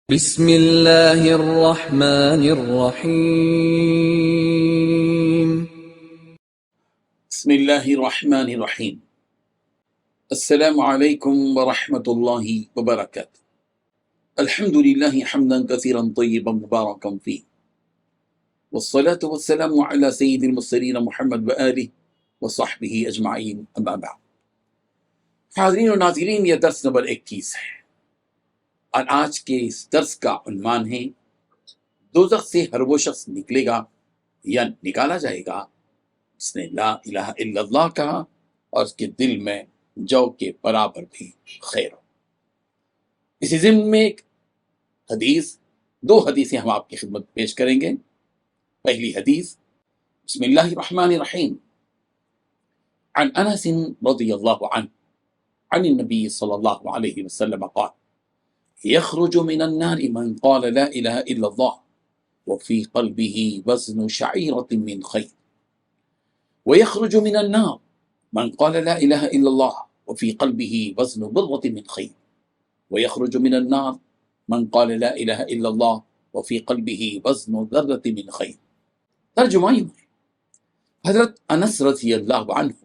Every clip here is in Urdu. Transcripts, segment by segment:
بسم اللہ الرحمن الرحیم۔ بسم اللہ الرحمن الرحیم۔ السلام علیکم ورحمۃ اللہ وبرکاتہ۔ الحمد للہ حمدا کثیرا طیبا مبارکا فیہ، والصلاة والسلام علی سید المرسلین محمد وآلہ وصحبہ اجمعین، اما بعد۔ حاضرین و ناظرین، یہ درس نمبر 21 ہے اور آج کے اس درس کا عنوان ہے دوزخ سے ہر وہ شخص نکلے گا یا نکالا جائے گا جس نے لا الہ الا اللہ کہا اور اس کے دل میں جو کے برابر بھی خیر ہو۔ اسی ضمن میں ایک حدیث، دو حدیثیں ہم آپ کی خدمت پیش کریں گے۔ پہلی حدیث، بسم اللہ الرحمن الرحیم، عن انس رضی اللہ عنہ عن النبی صلی اللہ علیہ وسلم قال يخرج من النار من قال لا إله إلا الله وفي قلبه وزن شعيرة من خير، ويخرج من النار من قال لا إله إلا الله وفي قلبه وزن بضعة من خير، ويخرج من النار من قال لا إله إلا الله وفي قلبه وزن ذرة من خير۔ ترجمہ یہ ہے، حضرت انس رضی اللہ عنہ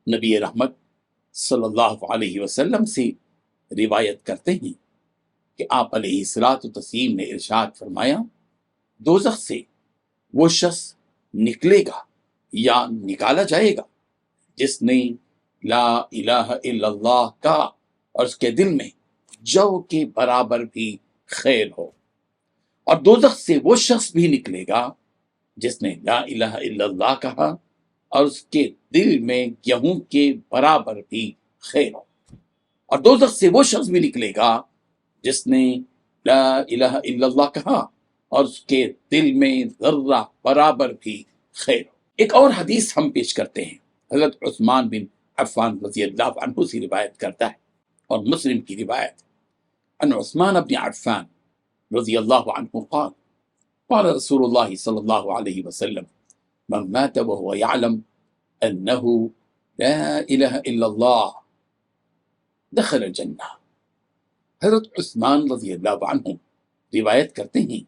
نبی رحمت صلی اللہ علیہ وسلم سے روایت کرتے ہیں کہ آپ علیہ الصلوۃ والتسلیم نے ارشاد فرمایا، دوزخ سے وہ شخص نکلے گا یا نکالا جائے گا جس نے لا الہ الا اللہ کہا اور اس کے دل میں جو کے برابر بھی خیر ہو، اور دوزخ سے وہ شخص بھی نکلے گا جس نے لا الہ الا اللہ کہا اور اس کے دل میں گیہوں کے برابر بھی خیر ہو، اور دوزخ سے وہ شخص بھی نکلے گا جس نے لا الہ الا اللہ کہا اور اس کے دل میں ذرہ برابر بھی خیر ہو۔ ایک اور حدیث ہم پیش کرتے ہیں، حضرت عثمان بن عفان رضی اللہ عنہ سے روایت کرتا ہے اور مسلم کی روایت، ان عثمان بن عفان رضی اللہ عنہ قال قال رسول اللہ صلی اللہ علیہ وسلم من مات وهو يعلم انه لا الہ الا اللہ دخل الجنہ۔ حضرت عثمان رضی اللہ عنہ روایت کرتے ہیں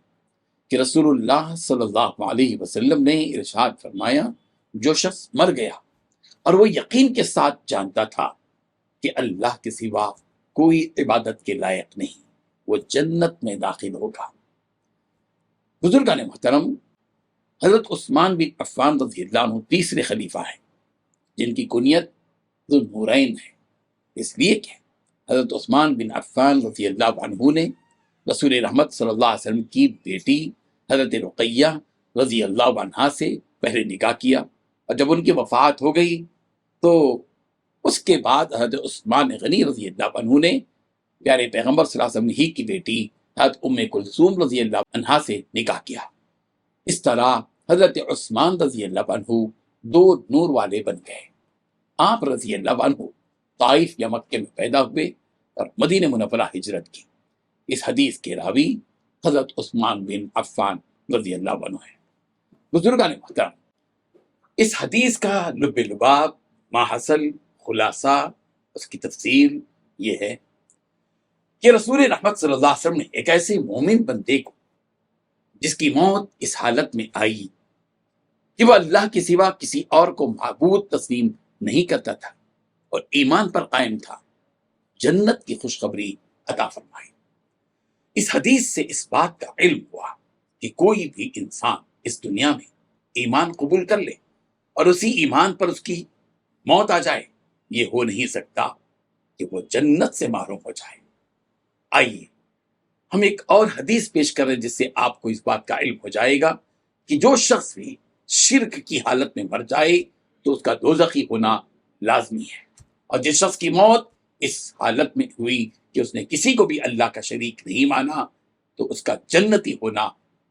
کہ رسول اللہ صلی اللہ علیہ وسلم نے ارشاد فرمایا، جو شخص مر گیا اور وہ یقین کے ساتھ جانتا تھا کہ اللہ کے سوا کوئی عبادت کے لائق نہیں، وہ جنت میں داخل ہوگا۔ بزرگان محترم، حضرت عثمان بن عفان رضی اللہ عنہ تیسرے خلیفہ ہیں جن کی کنیت ذو النورین ہے، اس لیے کہ حضرت عثمان بن عفان رضی اللہ عنہ نے رسول رحمت صلی اللہ علیہ وسلم کی بیٹی حضرت رقیہ رضی اللہ عنہا سے پہلے نکاح کیا، اور جب ان کی وفات ہو گئی تو اس کے بعد حضرت عثمان غنی رضی اللہ عنہ نے پیارے پیغمبر صلی اللہ علیہ وسلم ہی کی بیٹی حضرت ام کلثوم رضی اللہ عنہا سے نکاح کیا۔ اس طرح حضرت عثمان رضی اللہ عنہ دو نور والے بن گئے۔ آپ رضی اللہ عنہ طائف یا مکے میں پیدا ہوئے اور مدینہ منورہ ہجرت کی۔ اس حدیث کے راوی حضرت عثمان بن عفان رضی اللہ عنہ ہے۔ بزرگان محترم، اس حدیث کا لب لباب، ماحصل، خلاصہ، اس کی تفسیر یہ ہے کہ رسول رحمت صلی اللہ علیہ وسلم نے ایک ایسے مومن بندے کو جس کی موت اس حالت میں آئی کہ وہ اللہ کے سوا کسی اور کو معبود تسلیم نہیں کرتا تھا اور ایمان پر قائم تھا، جنت کی خوشخبری عطا فرمائی۔ اس حدیث سے اس بات کا علم ہوا کہ کوئی بھی انسان اس دنیا میں ایمان قبول کر لے اور اسی ایمان پر اس کی موت آ جائے، یہ ہو نہیں سکتا کہ وہ جنت سے محروم ہو جائے۔ آئیے ہم ایک اور حدیث پیش کر رہے ہیں جس سے آپ کو اس بات کا علم ہو جائے گا کہ جو شخص بھی شرک کی حالت میں مر جائے تو اس کا دوزخی ہونا لازمی ہے، اور جس شخص کی موت اس حالت میں ہوئی کہ اس نے کسی کو بھی اللہ کا شریک نہیں مانا تو اس کا جنتی ہونا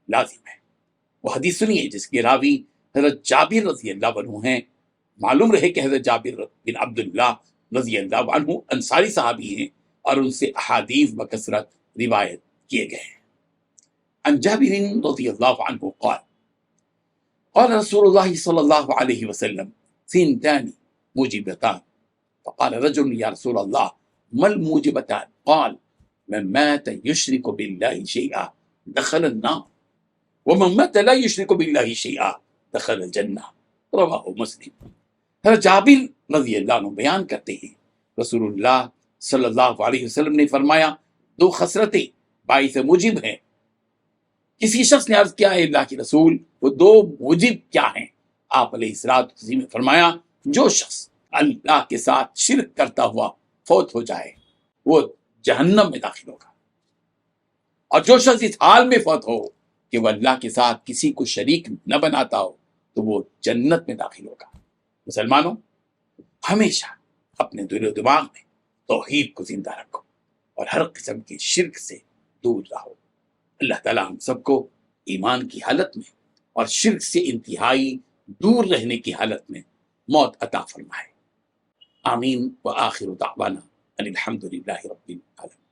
لازم ہے۔ وہ حدیث سنیے جس کے راوی حضرت جابر رضی اللہ عنہ ہیں۔ معلوم رہے کہ حضرت جابر بن عبداللہ رضی اللہ عنہ انصاری صحابی ہیں اور ان سے احادیث بکثرت روایت کیے گئے ہیں۔ عن جابر رضی اللہ عنہ قال قال رسول اللہ صلی اللہ علیہ وسلم ثنتان موجبتان، فقال رجل یا رسول اللہ ما الموجبتان؟ قال من مات يشرك بالله شيئا دخل النار ومن مات لا يشرك بالله شيئا دخل الجنہ، رواہ مسلم۔ حضرت جابر رضی اللہ عنہ بیان کرتے ہیں رسول اللہ صلی اللہ علیہ وسلم نے فرمایا دو خصلتیں باعث موجب ہیں۔ کسی شخص نے عرض کیا ہے اللہ کے رسول وہ دو موجب کیا ہیں؟ آپ علیہ الصلوۃ والسلام نے فرمایا جو شخص اللہ کے ساتھ شرک کرتا ہوا فوت ہو جائے وہ جہنم میں داخل ہوگا، اور جو شخص اس حال میں فوت ہو کہ وہ اللہ کے ساتھ کسی کو شریک نہ بناتا ہو تو وہ جنت میں داخل ہوگا۔ مسلمانوں، ہمیشہ اپنے دل و دماغ میں توحید کو زندہ رکھو اور ہر قسم کے شرک سے دور رہو۔ اللہ تعالیٰ ہم سب کو ایمان کی حالت میں اور شرک سے انتہائی دور رہنے کی حالت میں موت عطا فرمائے۔ آمین۔ وآخر دعوانا ان الحمد للہ رب العالمین۔